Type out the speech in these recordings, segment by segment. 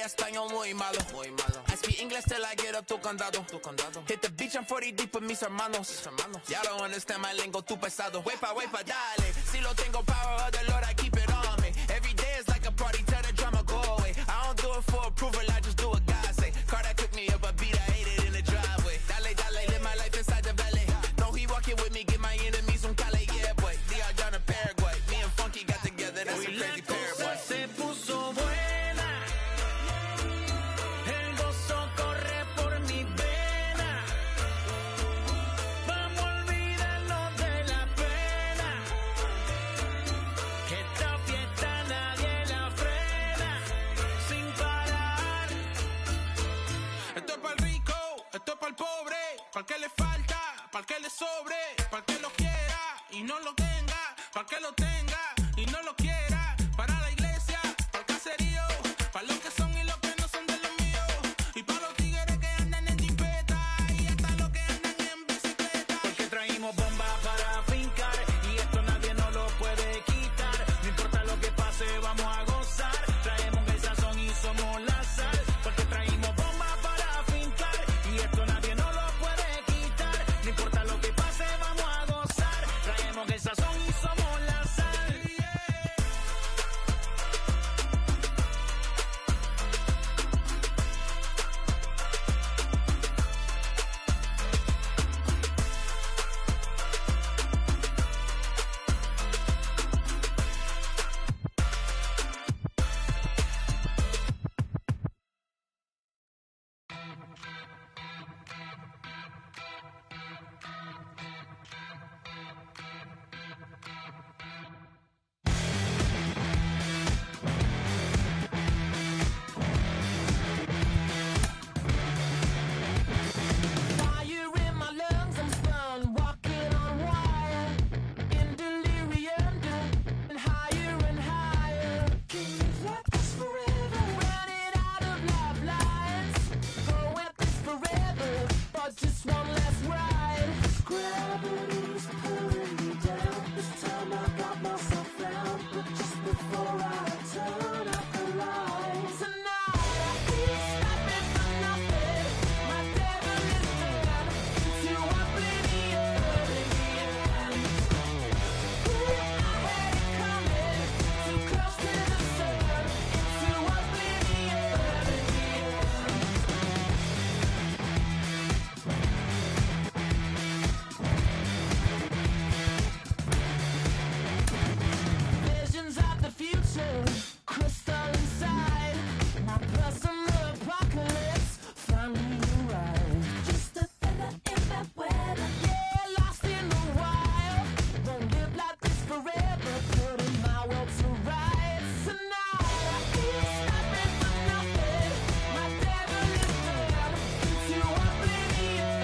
español muy malo. I speak English till I get up tu condado. Hit the beach, I'm 40 deep with mis hermanos. Y'all don't understand my lingo, tu pesado. Wepa, dale. Si lo tengo power of the Lord, I keep it on me. Every day is like a party, tell the drama go away. I don't do it for approval, I just do what God say. Car that cook me up a beat, I ate it in the driveway. Dale, live my life inside the valley. No, he walking with me, get my enemies on Cali, yeah, boy. DR down to Paraguay. Me and Funky got together, that's a crazy pair, boy. Se puso buena. El gozo corre por mi vena. Vamos a olvidarnos de la pena. Que esta fiesta nadie la frena. Sin parar. Esto es pa'l rico, esto es pa'l pobre. Pa'l que le falta, pa'l que le sobre. Pa'l que lo quiera y no lo tenga. Pa'l que lo tenga y no lo quiera. Para la iglesia, pa'l caserío. Pa' los que son y los que no son de los míos. Y pa' los tigres que andan en jipeta. Y hasta los que andan en bicicleta. Porque traímos bomba para fincar. Y esto nadie nos lo puede quitar. No importa lo que pase, vamos a gozar. Traemos el sazón y somos la sal. Porque traímos bomba para fincar. Y esto nadie nos lo puede quitar. No importa lo que pase, vamos a gozar. Traemos el sazón y somos la sal. Fire in my lungs, I'm spun, walking on wire. In delirium, and higher and higher. Can live like this forever? Running out of love lines. Go at this forever, but just one last ride. Gravity's pulling me down. This time I got myself found, but just before I turn up the lights. Tonight I feel stopping for nothing. My devil is turned into oblivion. I had it coming, too close to the sun, into oblivion. Visions of the future, crystal inside. My personal apocalypse finally arrived. Just a feather in that weather. Yeah, lost in the wild. Won't live like this forever. Putting my world to rights. Tonight I feel stopping for nothing. My devil is turned into oblivion.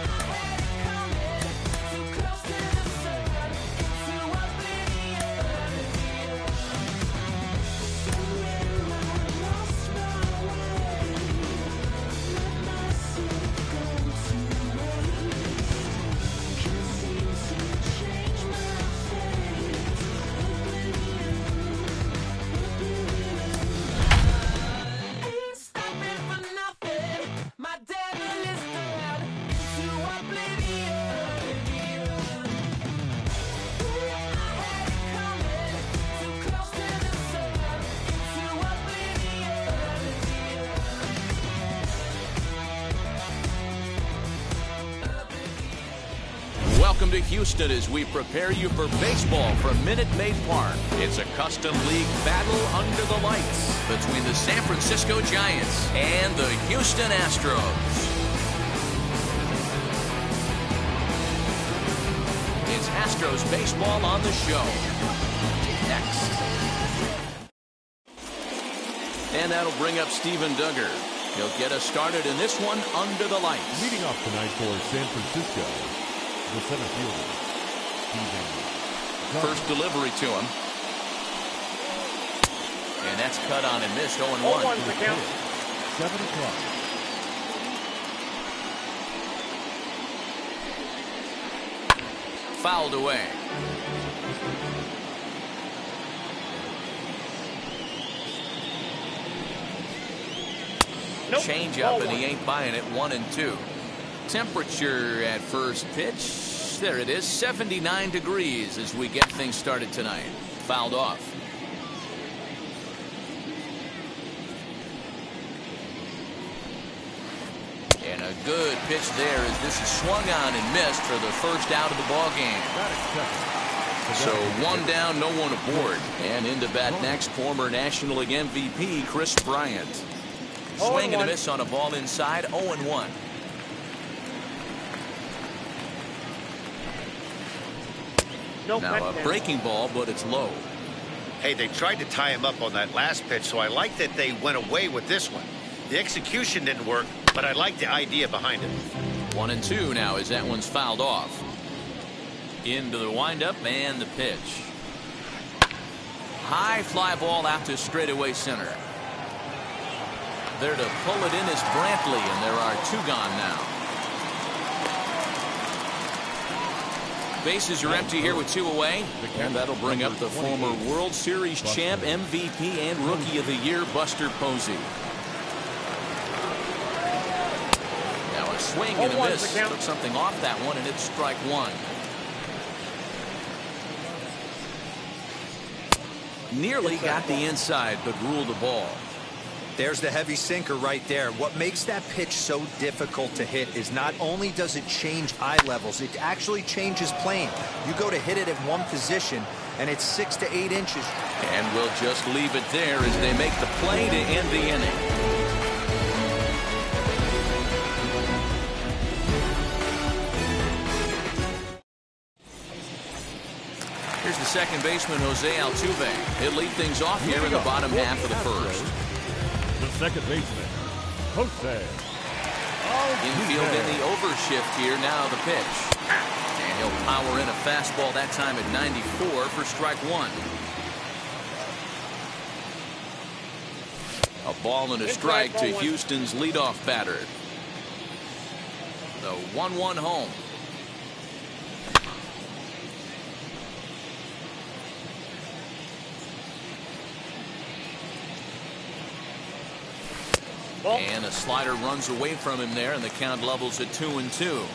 I had it coming, too close to the sun, into oblivion. So when I lost my way, let myself go to waste. Can't seem to change my fate. Ain't stopping for nothing. My devil is turned into oblivion. I had it coming, too close to the sun, into oblivion. Welcome to Houston as we prepare you for baseball from Minute Maid Park. It's a custom league battle under the lights between the San Francisco Giants and the Houston Astros. It's Astros baseball on the show. Next. And that'll bring up Steven Duggar. He'll get us started in this one under the lights. Leading off tonight for San Francisco, the center fielder, Steven Duggar. First delivery to him. And that's cut on and missed. 0-1. 0-1 the count. 7 o'clock. Fouled away. Change up, and he ain't buying it. 1-2. Temperature at first pitch. There it is, 79 degrees as we get things started tonight. Fouled off. And a good pitch there as this is swung on and missed for the first out of the ball game. So one down, no one aboard. And into bat next, former National League MVP Chris Bryant. Swing and a miss on a ball inside. 0-1. Now a breaking ball, but it's low. Hey, they tried to tie him up on that last pitch, so I like that they went away with this one. The execution didn't work, but I like the idea behind it. 1-2 now as that one's fouled off. Into the windup and the pitch. High fly ball out to straightaway center. There to pull it in is Brantley, and there are 2 gone now. Bases are empty here with 2 away, and that'll bring up the former World Series champ, MVP, and Rookie of the Year, Buster Posey. Now a swing and a miss. Took something off that one, and it's strike 1. Nearly got the inside, but ruled the ball. There's the heavy sinker right there. What makes that pitch so difficult to hit is not only does it change eye levels, it actually changes plane. You go to hit it at one position, and it's 6 to 8 inches. And we'll just leave it there as they make the play to end the inning. Here's the second baseman, Jose Altuve. He'll lead things off here in the bottom half of the first. The second baseman, Jose. Infield in the overshift here. Now the pitch. And he'll power in a fastball that time at 94 for strike 1. A ball and a strike to Houston's leadoff batter. The 1-1 home. And a slider runs away from him there, and the count levels at 2-2.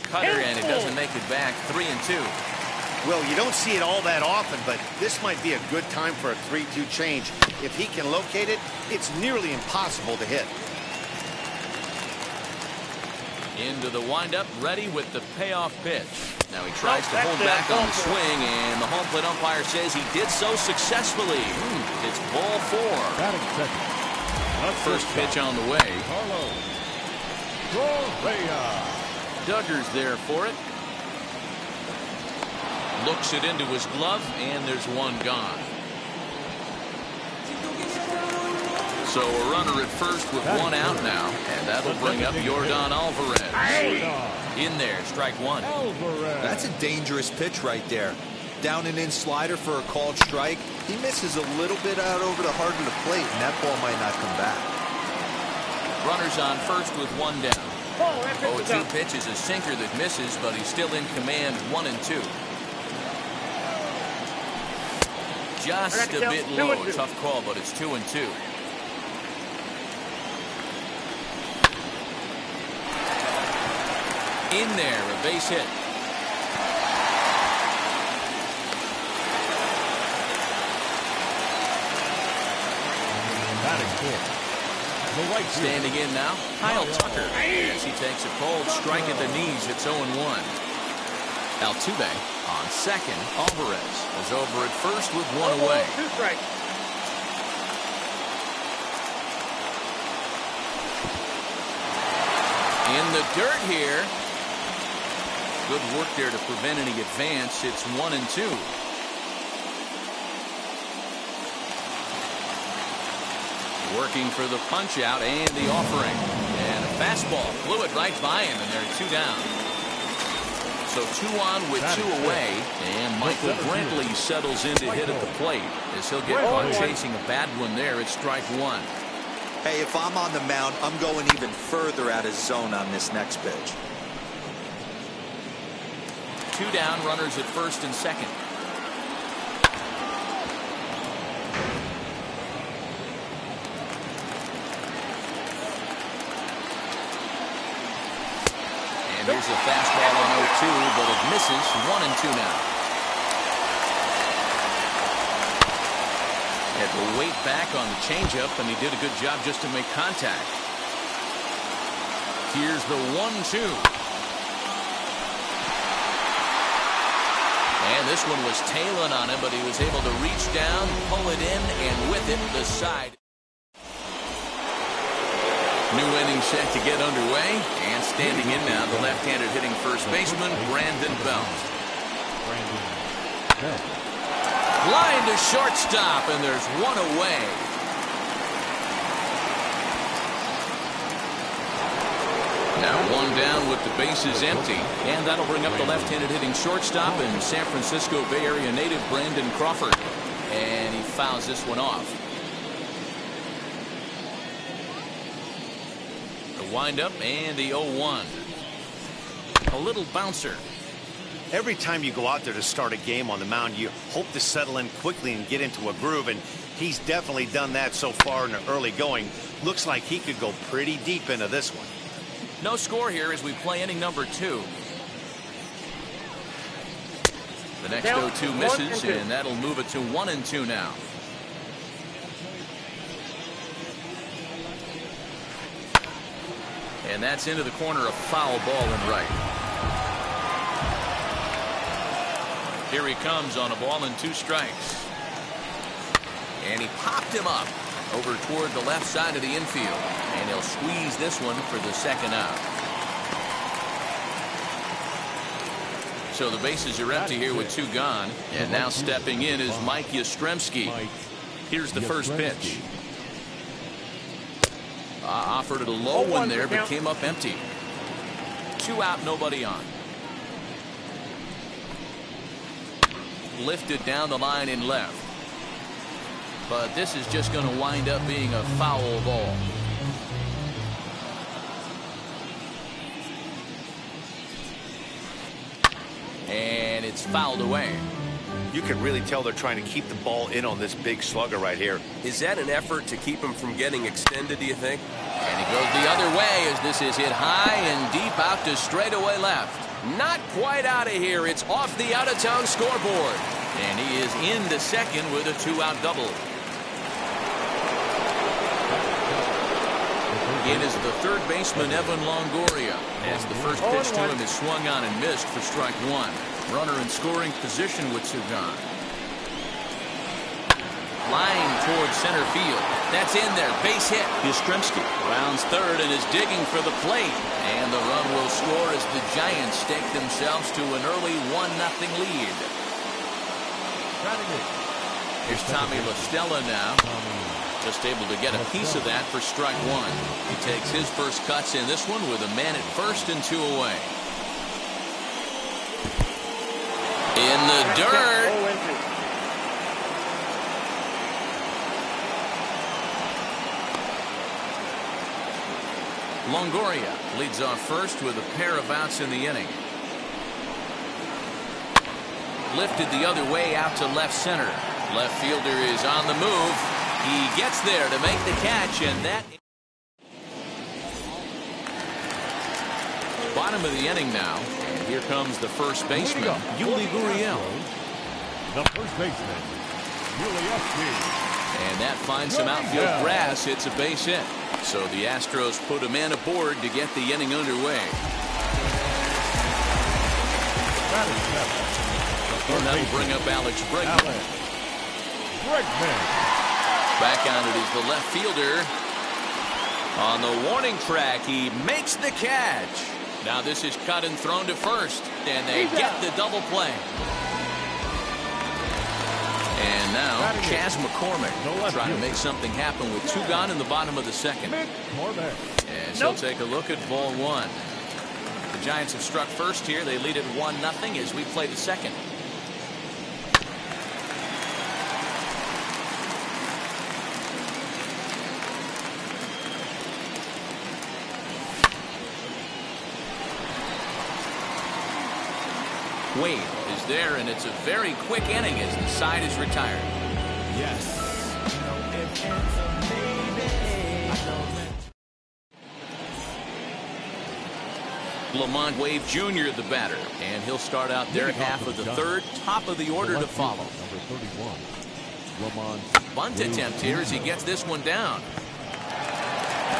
Cutter, and it doesn't make it back. 3-2. Well, you don't see it all that often, but this might be a good time for a 3-2 change. If he can locate it, it's nearly impossible to hit. Into the windup, ready with the payoff pitch. Now he tries to hold back on the swing, and the home plate umpire says he did so successfully. It's ball 4. Batting second. First pitch on the way. Correa. Duggar's there for it. Looks it into his glove, and there's one gone. So a runner at first with 1 out now, and that'll bring up Yordan Alvarez. In there, strike 1. That's a dangerous pitch right there. Down and in slider for a called strike. He misses a little bit out over the heart of the plate, and that ball might not come back. Runners on first with 1 down. 0-2 pitch is a sinker that misses, but he's still in command. 1-2. Just a bit low. Tough call, but it's 2-2. In there, a base hit. Batting fourth. The right Standing in now, Kyle Tucker. As he takes a cold strike at the knees, it's 0-1. Altuve on second. Alvarez is over at first with 1 away. 2 strikes. In the dirt here. Good work there to prevent any advance. It's 1-2. Working for the punch out and the offering. And a fastball blew it right by him, and they're 2 down. So 2 on with 2 away, and Michael Brantley settles in to hit at the plate as he'll get caught chasing a bad one there at strike 1. Hey, if I'm on the mound, I'm going even further out of zone on this next pitch. 2 down, runners at first and second. Here's a fastball on 0-2, but it misses. 1-2 now. Had to wait back on the changeup, and he did a good job just to make contact. Here's the 1-2. And this one was tailing on him, but he was able to reach down, pull it in, and with it, the side. New inning set to get underway, and standing in now, the left-handed hitting first baseman, Brandon Belt. Line to shortstop, and there's one away. Now one down with the bases empty, and that'll bring up the left-handed hitting shortstop and San Francisco Bay Area native Brandon Crawford, and he fouls this one off. The windup and the 0-1. A little bouncer. Every time you go out there to start a game on the mound, you hope to settle in quickly and get into a groove, and he's definitely done that so far in the early going. Looks like he could go pretty deep into this one. No score here as we play inning number 2. The next 0-2 misses, and that'll move it to 1-2 now. And that's into the corner, a foul ball and right. Here he comes on a ball and 2 strikes. And he popped him up over toward the left side of the infield. And he'll squeeze this one for the second out. So the bases are empty here with 2 gone. And now stepping in is Mike Yastrzemski. Here's the first pitch. Offered it a low one there, but came up empty. 2 out, nobody on. Lifted down the line in left. But this is just going to wind up being a foul ball. And it's fouled away. You can really tell they're trying to keep the ball in on this big slugger right here. Is that an effort to keep him from getting extended, do you think? And he goes the other way as this is hit high and deep out to straightaway left. Not quite out of here. It's off the out-of-town scoreboard. And he is into second with a 2-out double. In is the third baseman, Evan Longoria, as the first pitch to him is swung on and missed for strike 1. Runner in scoring position with 2 gone. Flying towards center field. That's in there. Base hit. Yastrzemski rounds third and is digging for the plate. And the run will score as the Giants stake themselves to an early 1-0 lead. Here's Tommy La Stella now. Just able to get a piece of that for strike 1. He takes his first cuts in this one with a man at first and 2 away. In the dirt. Longoria leads off first with a pair of outs in the inning. Lifted the other way out to left center. Left fielder is on the move. He gets there to make the catch, and that bottom of the inning now. And here comes the first baseman, Yuli Gurriel. The first baseman, Yuli. And that finds some outfield grass. It's a base hit. So the Astros put a man aboard to get the inning underway. And that'll bring up Alex Bregman. Back on it is the left fielder. On the warning track, he makes the catch. Now this is cut and thrown to first, and they get the double play. And now Chas McCormick trying to make something happen with 2 gone in the bottom of the second. And so take a look at ball 1. The Giants have struck first here. They lead at 1-0 as we play the second. Wade is there, and it's a very quick inning as the side is retired. Yes. Logan Webb Jr. the batter, and he'll start out their half of the third. Top of the order to follow. Bunt attempt here as he gets this one down.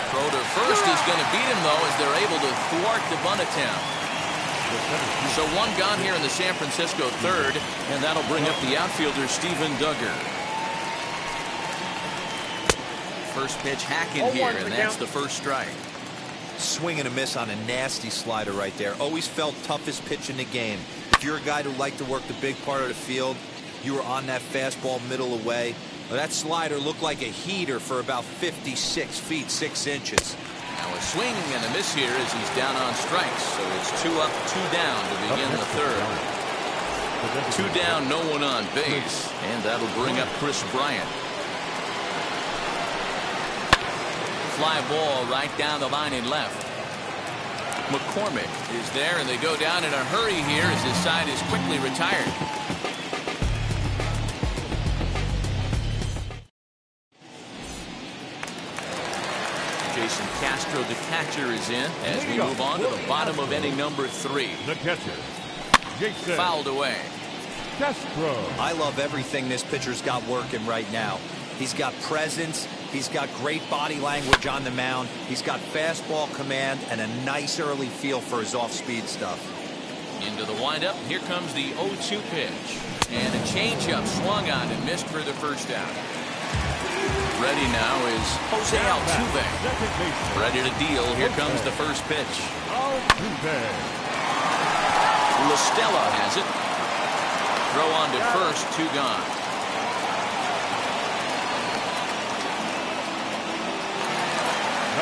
Throw to first is going to beat him, though, as they're able to thwart the bunt attempt. So one gone here in the San Francisco third, and that'll bring up the outfielder Steven Duggar. First pitch hacking here, and that's the first strike. Swing and a miss on a nasty slider right there. Always felt toughest pitch in the game. If you're a guy who liked to work the big part of the field, you were on that fastball middle away. Well, that slider looked like a heater for about 56 feet 6 inches. Now a swing and a miss here as he's down on strikes. So it's 2 up, 2 down to begin the third. 2 down, no one on base, and that'll bring up Chris Bryant. Fly ball right down the line in left. McCormick is there, and they go down in a hurry here as his side is quickly retired. Jason Castro, the catcher, is in as we move on to the bottom of inning number 3. The catcher, Jason Fouled away. Castro. I love everything this pitcher's got working right now. He's got presence. He's got great body language on the mound. He's got fastball command and a nice early feel for his off-speed stuff. Into the windup. Here comes the 0-2 pitch. And a changeup swung on and missed for the first out. Ready now is Jose Altuve. Ready to deal. Here comes the first pitch. La Stella has it. Throw on to first, 2 gone.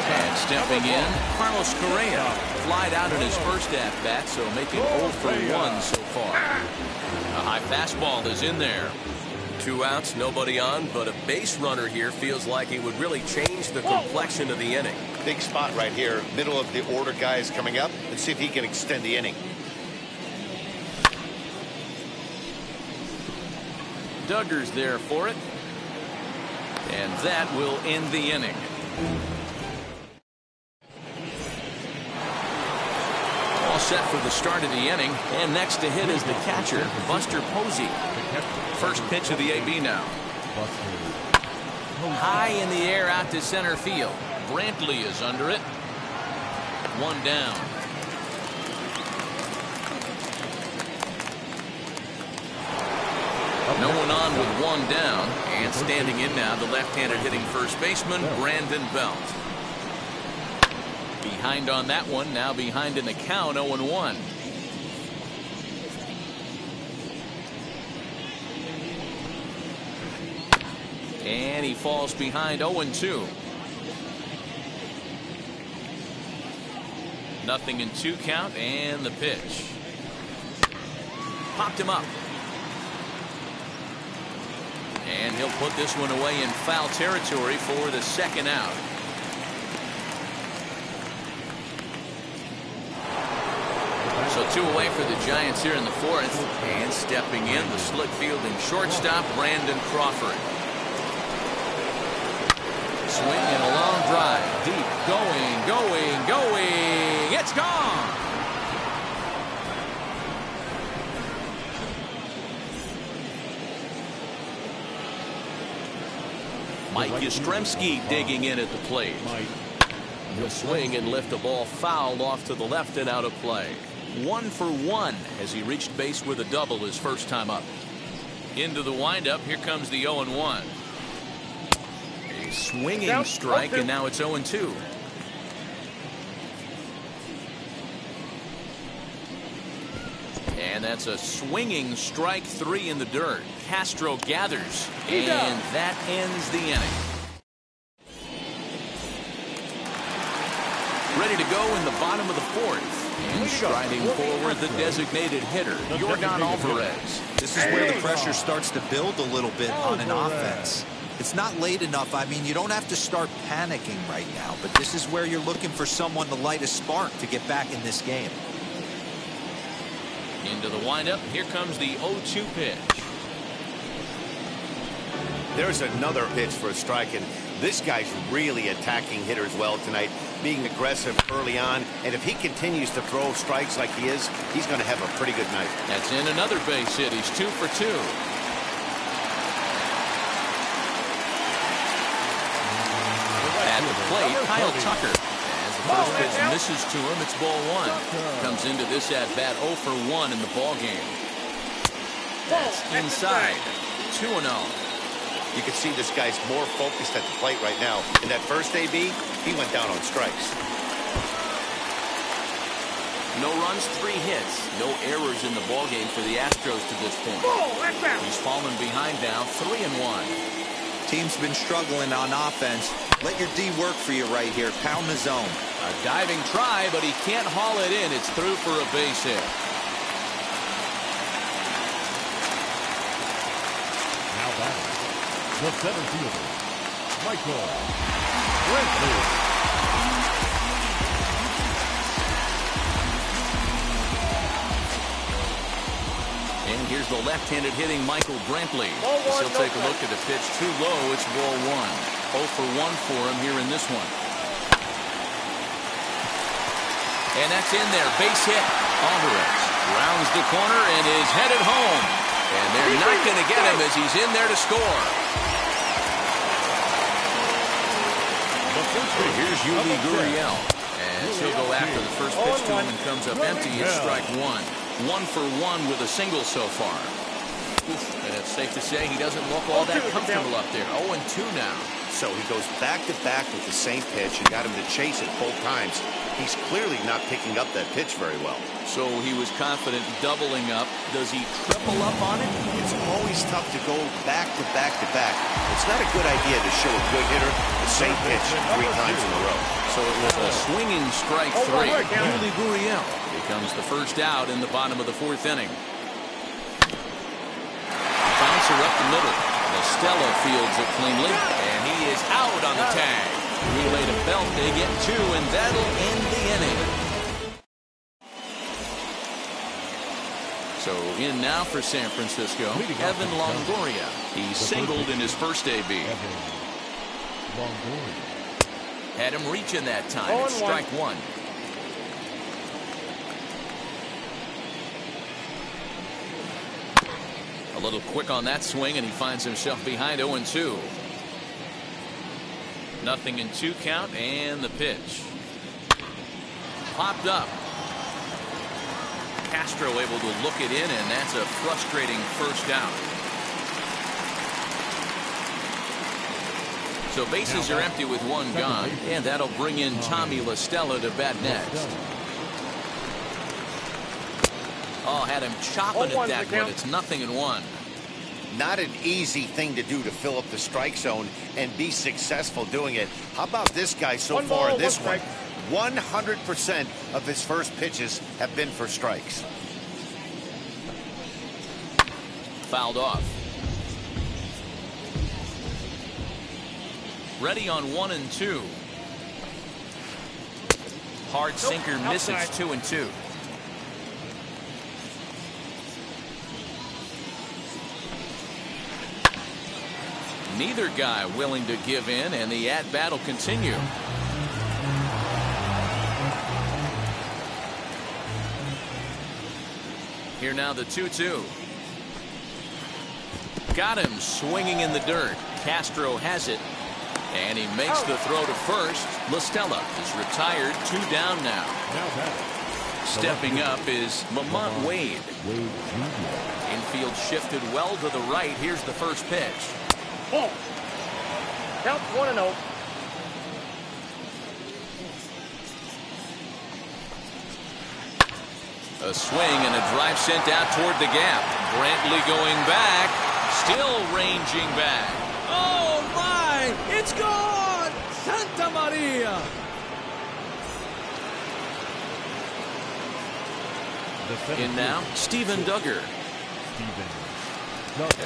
And stepping in, Carlos Correa flied out in his first at-bat, so making 0 for 1 so far. A high fastball is in there. 2 outs, nobody on, but a base runner here feels like he would really change the complexion of the inning. Big spot right here. Middle of the order guy is coming up. Let's see if he can extend the inning. Duggar's there for it. And that will end the inning. All set for the start of the inning, and next to hit is the catcher, Buster Posey. First pitch of the AB now. High in the air out to center field. Brantley is under it. 1 down. No one on with 1 down, and standing in now, the left-handed hitting first baseman, Brandon Belt. Behind on that one, now behind in the count, 0-1. And he falls behind, 0-2. Nothing in 2 count, and the pitch. Popped him up. And he'll put this one away in foul territory for the second out. So 2 away for the Giants here in the 4th. And stepping in, the slick fielding shortstop, Brandon Crawford. Swing and a long drive. Deep. Going. It's gone. Mike Yastrzemski digging in at the plate. He'll swing and lift the ball foul off to the left and out of play. 1 for 1 as he reached base with a double his first time up. Into the windup. Here comes the 0-1. A swinging strike, and now it's 0-2. And that's a swinging strike 3 in the dirt. Castro gathers, and that ends the inning. Ready to go in the bottom of the 4th. And striding forward, the designated hitter, Yordan Alvarez. This is where the pressure starts to build a little bit on an offense. It's not late enough. I mean, you don't have to start panicking right now, but this is where you're looking for someone to light a spark to get back in this game. Into the windup. Here comes the 0-2 pitch. There's another pitch for a strike, and this guy's really attacking hitters well tonight, being aggressive early on, and if he continues to throw strikes like he is, he's going to have a pretty good night. That's in another base hit. He's 2 for 2. At the plate, Kyle Tucker. As the first pitch misses to him, it's ball 1. Comes into this at bat 0 for 1 in the ball game. That's inside. 2-0. You can see this guy's more focused at the plate right now. In that first AB, he went down on strikes. No runs, 3 hits. No errors in the ball game for the Astros to this point. He's fallen behind now, 3-1. Team's been struggling on offense. Let your D work for you right here. Pound the zone. A diving try, but he can't haul it in. It's through for a base hit. Now batting, the center fielder, McCullers Jr. And here's the left-handed hitting Michael Brantley. As he'll take a look at the pitch too low. It's ball 1. 0 for 1 for him here in this one. And that's in there. Base hit. Alvarez rounds the corner and is headed home. And they're not going to get him as he's in there to score. Here's Yuli Gurriel. And he'll go after the first pitch to him and comes up empty. It's strike 1. 1 for 1 with a single so far. And it's safe to say he doesn't look all that comfortable up there. 0-2 now. So he goes back-to-back with the same pitch and got him to chase it both times. He's clearly not picking up that pitch very well. So he was confident doubling up. Does he triple up on it? It's always tough to go back-to-back-to-back. It's not a good idea to show a good hitter the same pitch 3 times in a row. So it was a swinging strike 3. Yuli Gurriel becomes the first out in the bottom of the 4th inning. Bouncer up the middle. Stella fields it cleanly, and he is out on the tag. Relay to Belt, they get 2, and that'll end the inning. So in now for San Francisco, Evan Longoria. He singled in his first AB. Had him reaching that time. It's strike 1. A little quick on that swing, and he finds himself behind 0-2. Nothing in 2 count, and the pitch. Popped up. Castro able to look it in, and that's a frustrating first out. So bases are empty with 1 gone, and that'll bring in Tommy La Stella to bat next. Oh, had him chopping at that one. It's 0-1. Not an easy thing to do to fill up the strike zone and be successful doing it. How about this guy so far in this one? 100% of his first pitches have been for strikes. Fouled off. Ready on 1-2. Hard sinker misses. 2-2. Neither guy willing to give in, and the at-bat will continue. Here now the 2-2. Got him swinging in the dirt. Castro has it, and he makes the throw to first. La Stella is retired. 2 down now. Stepping up is Lamont Wade. Infield shifted well to the right. Here's the first pitch. Ball. Count 1-0. A swing and a drive sent out toward the gap. Brantley going back. Still ranging back. Oh my! It's gone! Santa Maria! In now, Steven Duggar.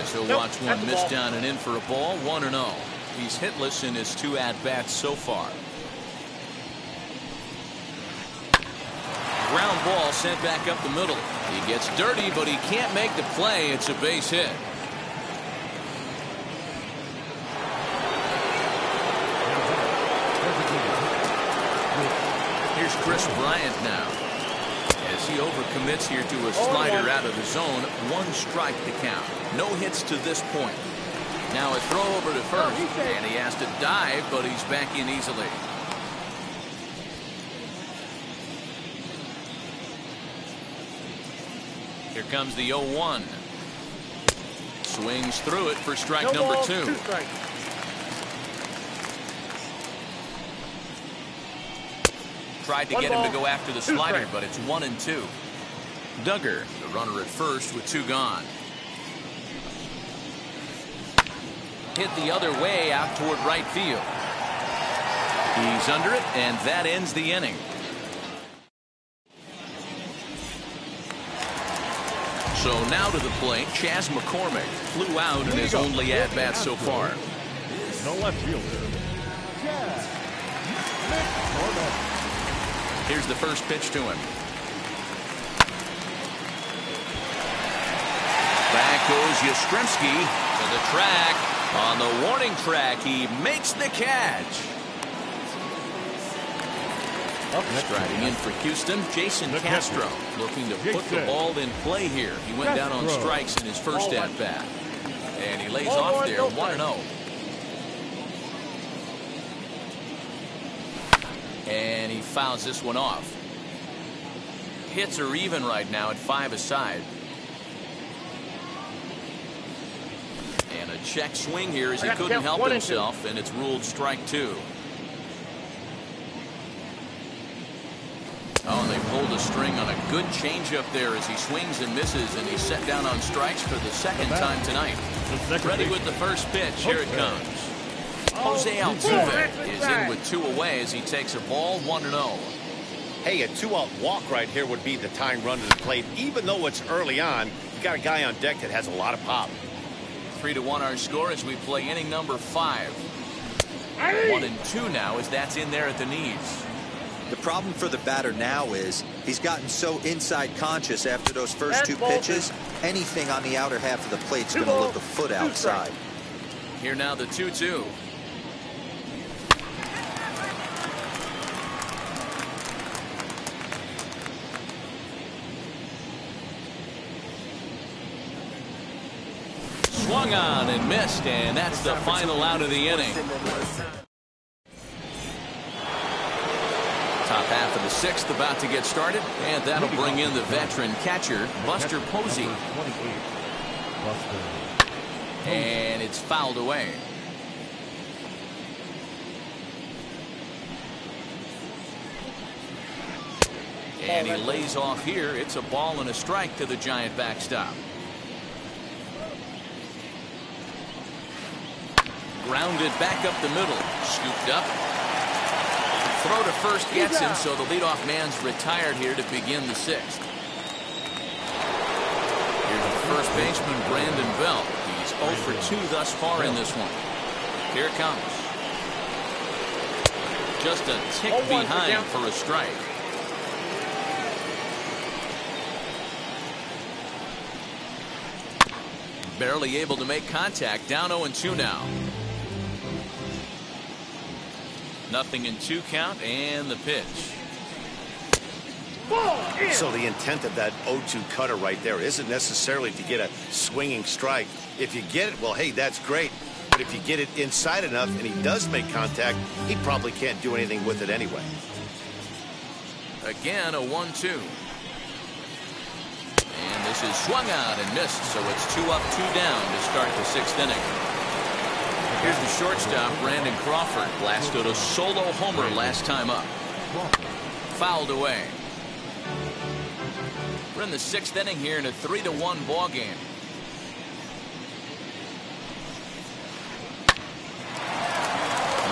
As he'll watch one miss down and in for a ball. 1-0. He's hitless in his 2 at-bats so far. Ground ball sent back up the middle. He gets dirty, but he can't make the play. It's a base hit. Chris Bryant now. As he overcommits here to a slider out of the zone, 1 strike to count. No hits to this point. Now a throw over to first, and he has to dive, but he's back in easily. Here comes the 0-1. Swings through it for strike number 2. Tried to get him to go after the slider, but it's 1-2. Duggar, the runner at first with 2 gone. Hit the other way out toward right field. He's under it, and that ends the inning. So now to the plate, Chas McCormick flew out in his only at-bat so far. No left fielder. Chas McCormick. Here's the first pitch to him. Back goes Yastrzemski to the track. On the warning track, he makes the catch. Striding in for Houston, Jason Castro, looking to put the ball in play here. He went down on strikes in his first at-bat. And he lays off there, 1-0. And he fouls this one off. Hits are even right now at 5 aside. And a check swing here as he couldn't help himself, and it's ruled strike 2. Oh, and they pulled a string on a good changeup there as he swings and misses, and he's set down on strikes for the 2nd time tonight. Ready with the first pitch. Here it comes. Jose Altuve is in with 2 away as he takes a ball, 1-0. Hey, a 2-out walk right here would be the tying run to the plate. Even though it's early on, you got a guy on deck that has a lot of pop. 3-1 our score as we play inning number 5. 1-2 now as that's in there at the knees. The problem for the batter now is he's gotten so inside conscious after those first 2 pitches. Anything on the outer half of the plate's going to look a foot outside. Here now the 2-2. Swung on and missed, and that's the final out of the inning. Top half of the 6th about to get started, and that'll bring in the veteran catcher, Buster Posey. And it's fouled away. And he lays off here. It's a ball and a strike to the Giant backstop. Grounded back up the middle. Scooped up. Throw to first gets him, so the leadoff man's retired here to begin the 6th. Here's the first baseman, Brandon Belt. He's 0 for 2 thus far in this one. Here it comes. Just a tick behind for a strike. Barely able to make contact. Down 0-2 now. 0-2 count, and the pitch. So the intent of that 0-2 cutter right there isn't necessarily to get a swinging strike. If you get it, well, hey, that's great. But if you get it inside enough and he does make contact, he probably can't do anything with it anyway. Again, a 1-2. And this is swung on and missed, so it's 2 up, 2 down to start the 6th inning. Here's the shortstop, Brandon Crawford. Blasted a solo homer last time up. Fouled away. We're in the 6th inning here in a 3-1 ball game.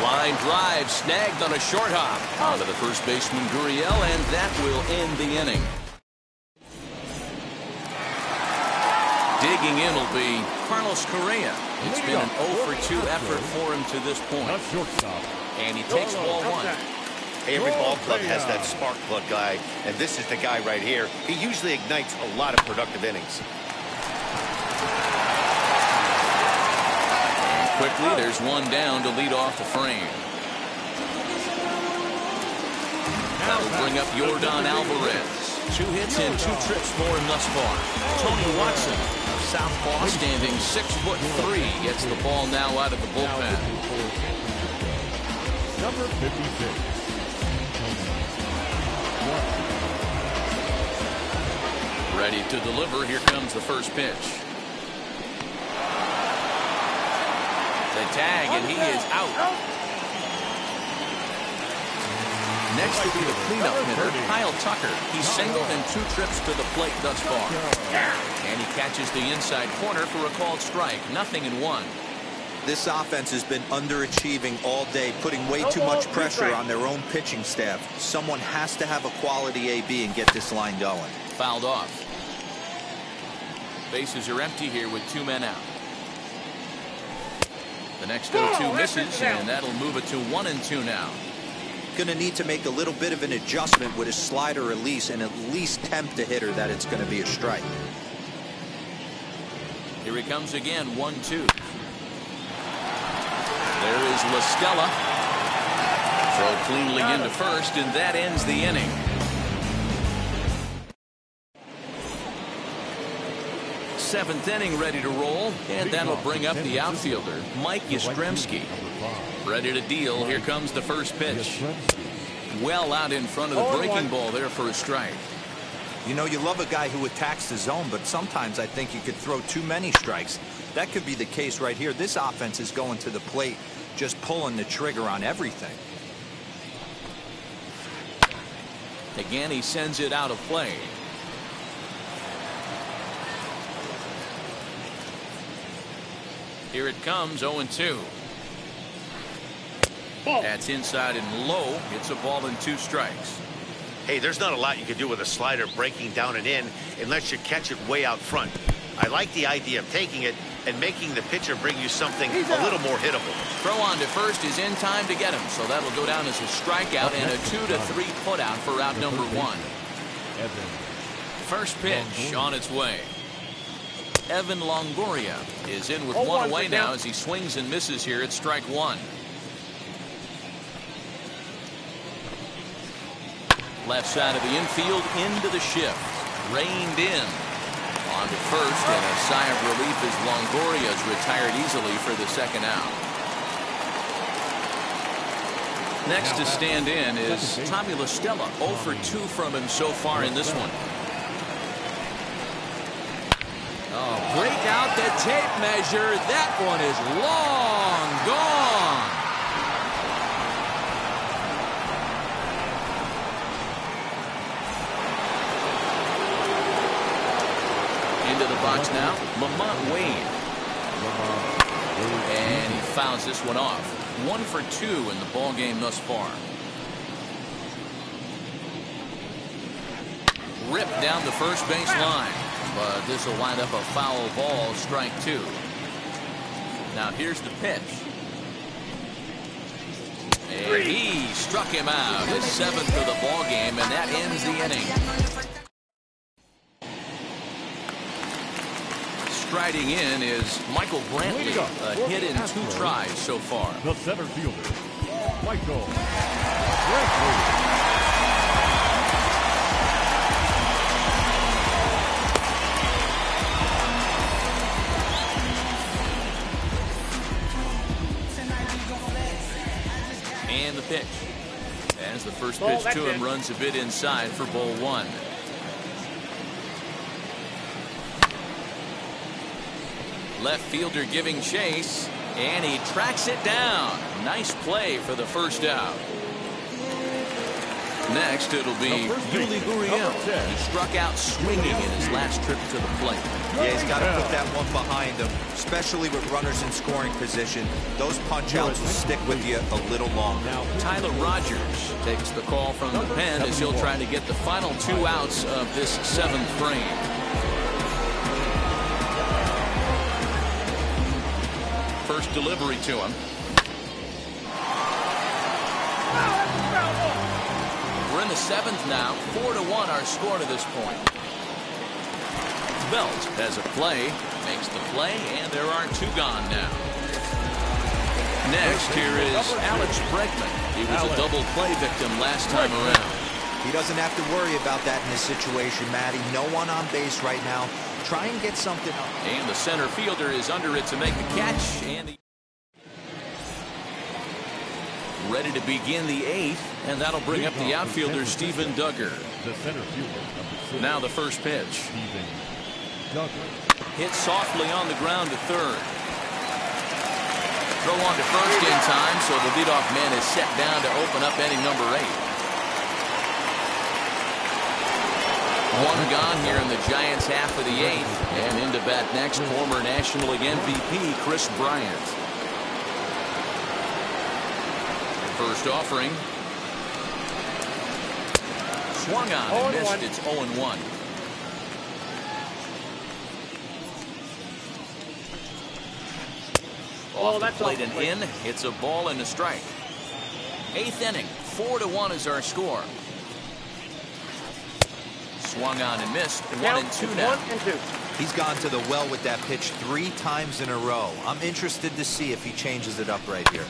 Line drive snagged on a short hop. Onto the first baseman, Gurriel, and that will end the inning. Digging in will be Carlos Correa. It's been an 0 for 2 effort for him to this point. And he takes ball 1. Hey, every ball club has that spark plug guy, and this is the guy right here. He usually ignites a lot of productive innings. And quickly, there's one down to lead off the frame. That'll bring up Yordan Alvarez. 2 hits and 2 trips for him thus far. Tony Watson, southpaw, standing 6'3", gets the ball now out of the bullpen. Number 56. Ready to deliver. Here comes the first pitch. The tag, and he is out. Next will be the cleanup hitter, Kyle Tucker. He's singled and 2 trips to the plate thus far. And he catches the inside corner for a called strike. 0-1. This offense has been underachieving all day, putting way too much pressure on their own pitching staff. Someone has to have a quality AB and get this line going. Fouled off. Bases are empty here with 2 men out. The next 0-2 misses, and that'll move it to 1-2 now. Going to need to make a little bit of an adjustment with his slider release and at least tempt the hitter that it's going to be a strike. Here he comes again, 1-2. There is La Stella. Throw cleanly into first, and that ends the inning. Seventh inning ready to roll, and that'll bring up the outfielder, Mike Yastrzemski. Ready to deal. Here comes the first pitch. Well out in front of the breaking ball there for a strike. You know, you love a guy who attacks the zone, but sometimes I think you could throw too many strikes. That could be the case right here. This offense is going to the plate, just pulling the trigger on everything. Again, he sends it out of play. Here it comes, 0-2. That's inside and low. It's a ball and 2 strikes. Hey, there's not a lot you can do with a slider breaking down and in unless you catch it way out front. I like the idea of taking it and making the pitcher bring you something a little more hittable. Throw on to first is in time to get him, so that'll go down as a strikeout and a 2-3 putout for out number 1. First pitch on its way. Evan Longoria is in with 1 away now as he swings and misses here at strike 1. Left side of the infield into the shift. Reined in. On to first, and a sigh of relief as Longoria's retired easily for the second out. Next to stand in is Tommy La Stella. 0 for 2 from him so far in this one. Oh, break out the tape measure. That one is long gone. Into the box now, Lamont Wade. And he fouls this one off. 1 for 2 in the ball game thus far. Ripped down the first base line, but this will wind up a foul ball, strike 2. Now here's the pitch. And he struck him out, his 7th of the ball game, and that ends the inning. Striding in is Michael Brantley, a hit in 2 tries so far. The center fielder, Michael Brantley. And the pitch. As the first pitch to him runs a bit inside for ball 1. Left fielder giving chase, and he tracks it down. Nice play for the first out. Next, it'll be Yuli Gurriel. He struck out swinging in his last trip to the plate. Yeah, he's got to put that one behind him, especially with runners in scoring position. Those punch-outs will stick with you a little longer. Tyler Rogers takes the call from the pen as he'll try to get the final 2 outs of this 7th frame. First delivery to him. We're in the 7th now. 4-1 our score to this point. Belt has a play, makes the play, and there are 2 gone now. next, here is Alex Bregman. He was a double play victim last time around. He doesn't have to worry about that in this situation, Matty. No one on base right now. Try and get something up. And the center fielder is under it to make the catch. And ready to begin the 8th, and that'll bring up the outfielder, Steven Duggar. The center fielder. Now the first pitch. Steven Duggar. Hit softly on the ground to third. Throw on to first in time, so the leadoff man is set down to open up inning number 8. One gone here in the Giants' half of the 8th. And into bat next, former National League MVP Chris Bryant. First offering. Swung on and missed. It's 0-1. Off the plate and in. It's a ball and a strike. 8th inning. 4-1 is our score. Swung on and missed. 1-2 now. 1-2. He's gone to the well with that pitch 3 times in a row. I'm interested to see if he changes it up right here.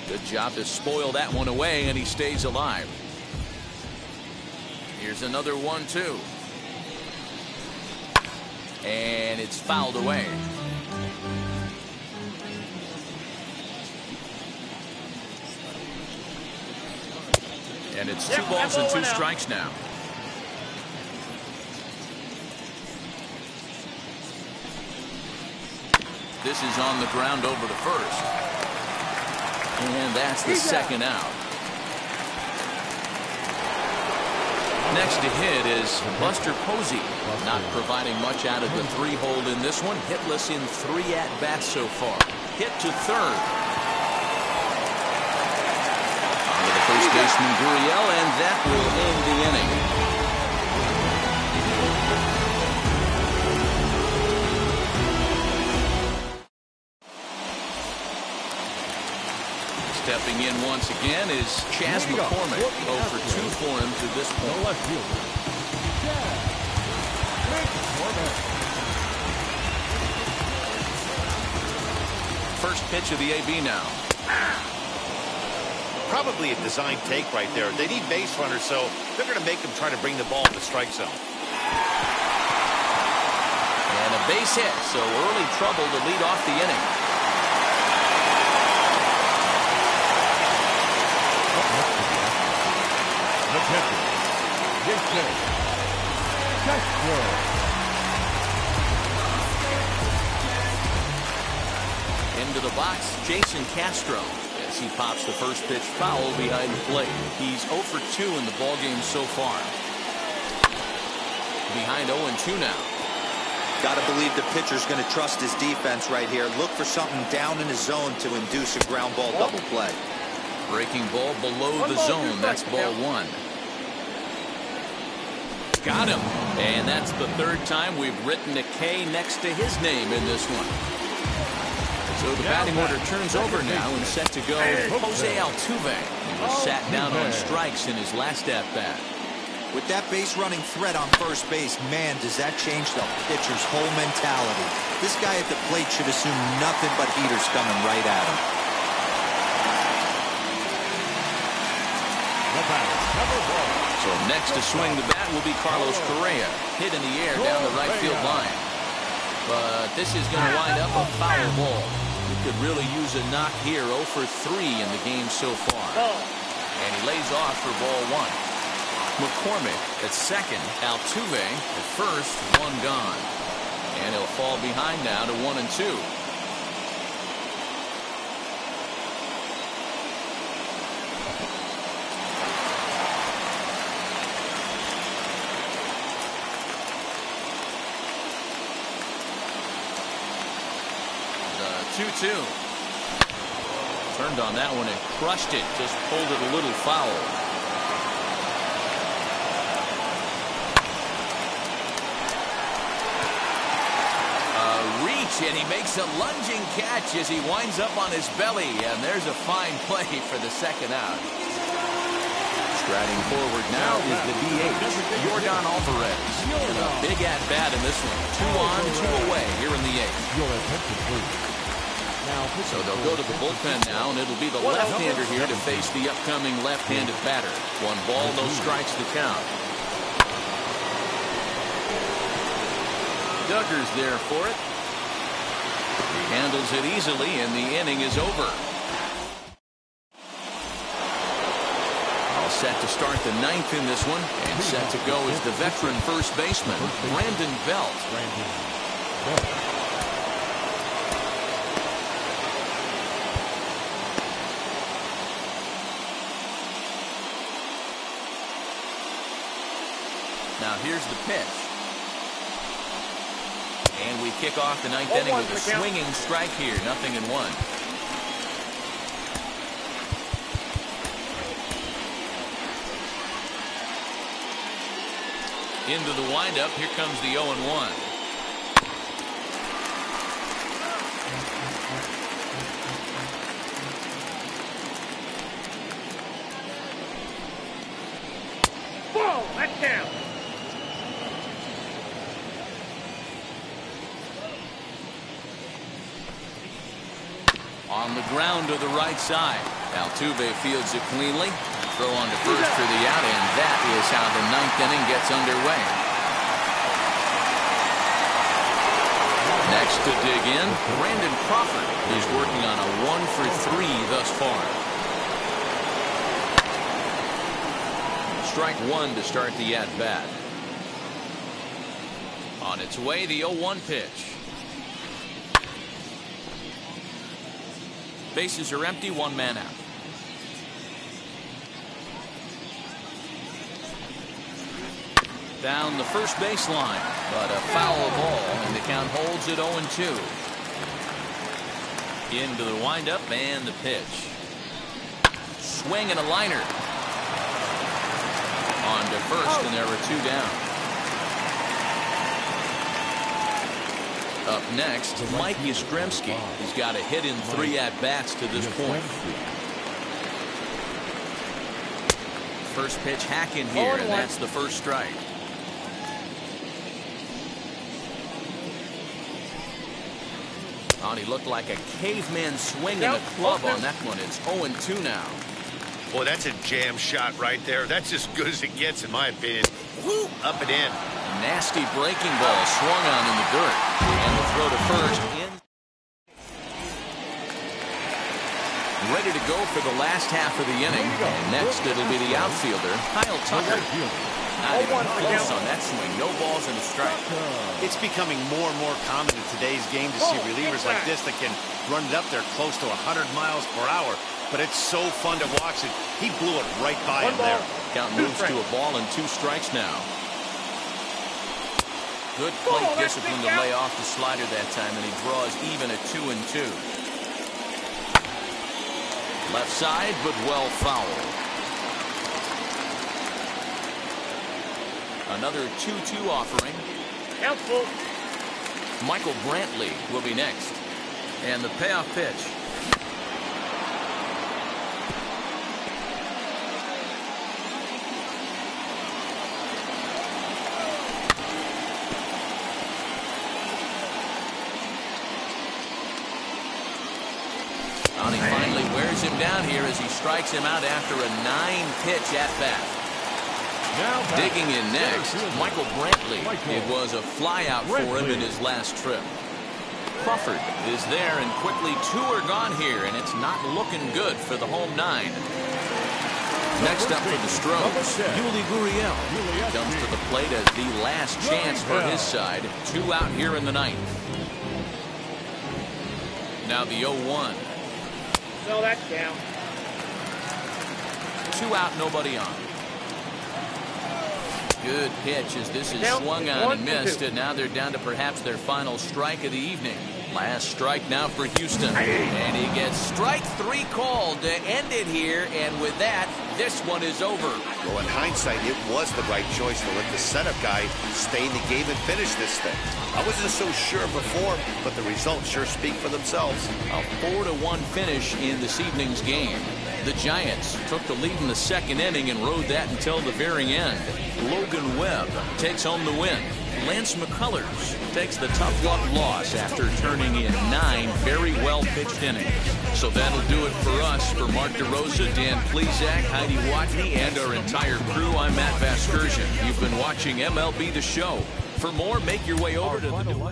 Good job to spoil that one away, and he stays alive. Here's another 1-2. And it's fouled away. And it's 2 balls and 2 strikes now. This is on the ground over to first. And that's the second out. Next to hit is Buster Posey. Not providing much out of the 3-hole in this one. Hitless in 3 at-bats so far. Hit to third. On to the first baseman, Gurriel, and that will end the inning. Stepping in once again is Chas McCormick. 0 for 2 for him to this point. First pitch of the AB now. Probably a design take right there. They need base runners, so they're going to make them try to bring the ball in the strike zone. And a base hit, so early trouble to lead off the inning. Into the box, Jason Castro, as he pops the first pitch foul behind the plate. He's 0 for 2 in the ballgame so far. Behind 0-2 now. Got to believe the pitcher's going to trust his defense right here. Look for something down in his zone to induce a ground ball double play. Breaking ball below the zone. That's ball 1. Got him. And that's the 3rd time we've written a K next to his name in this one. So the batting order turns over now and set to go Jose Altuve. He was sat down on strikes in his last at-bat. With that base running threat on first base, man, does that change the pitcher's whole mentality. This guy at the plate should assume nothing but heaters coming right at him. So next to swing the bat will be Carlos Correa. Hit in the air down the right field line. But this is going to wind up a foul ball. He could really use a knock here. 0 for 3 in the game so far. And he lays off for ball 1. McCormick at second. Altuve at first. 1 gone. And he'll fall behind now to 1-2. The 2-2. Turned on that one and crushed it. Just pulled it a little foul. Reach, and he makes a lunging catch as he winds up on his belly, and there's a fine play for the second out. Striding forward now is the DH, Yordan Alvarez. And a big at-bat in this one. 2 on, 2 away here in the 8th. Your attention, please. So they'll go to the bullpen now, and it'll be the left-hander here to face the upcoming left-handed batter. 1 ball, no strikes to count. Duggar's there for it. He handles it easily, and the inning is over. All set to start the 9th in this one, and set to go is the veteran first baseman, Brandon Belt. Now here's the pitch. And we kick off the 9th inning with a swinging strike here. 0-1. Into the windup. Here comes the 0-1. Ball, that's down. On the ground to the right side. Altuve fields it cleanly. Throw on to first for the out, and that is how the 9th inning gets underway. Next to dig in, Brandon Crawford is working on a 1-for-3 thus far. Strike 1 to start the at-bat. On its way, the 0-1 pitch. Bases are empty, 1 man out. Down the first baseline, but a foul ball, and the count holds at 0-2. Into the windup and the pitch. Swing and a liner. On to first, and there are 2 down. Up next, Mike Yastrzemski. He's got a hit in 3 at-bats to this point. First pitch hack in here, and that's the first strike. Oh, he looked like a caveman swinging a club on that one. It's 0-2 now. Boy, that's a jam shot right there. That's as good as it gets, in my opinion. Woo! Up and in. Nasty breaking ball swung on in the dirt. And the throw to first. Ready to go for the last half of the inning. And next it'll be the outfielder, Kyle Tucker. Not even close on that swing. No balls and a strike. It's becoming more and more common in today's game to see relievers like this that can run it up there close to 100 miles per hour. But it's so fun to watch it. He blew it right by him there. Count moves to a ball and 2 strikes now. Good plate discipline to lay off the slider that time, and he draws even at 2-2. Left side, but well fouled. Another 2-2 offering. Helpful. Michael Brantley will be next. And the payoff pitch. And he finally wears him down here as he strikes him out after a 9-pitch at-bat. Digging in next, Michael Brantley. It was a flyout for him in his last trip. Crawford is there, and quickly 2 are gone here, and it's not looking good for the home 9. Next up for the Stros, Yuli Gurriel. He comes to the plate as the last chance for his side. 2 out here in the 9th. Now the 0-1. No, that's down. 2 out, nobody on. Good pitch as this is swung on and missed, and now they're down to perhaps their final strike of the evening. Last strike now for Houston, and he gets strike 3 called to end it here, and with that, this one is over. Well, in hindsight, it was the right choice to let the setup guy stay in the game and finish this thing. I wasn't so sure before, but the results sure speak for themselves. A 4-1 finish in this evening's game. The Giants took the lead in the 2nd inning and rode that until the very end. Logan Webb takes home the win. Lance McCullers takes the tough luck loss after turning in 9 very well-pitched innings. So that'll do it for us. For Mark DeRosa, Dan Plesac, Heidi Watney, and our entire crew, I'm Matt Vasgersian. You've been watching MLB The Show. For more, make your way over to the new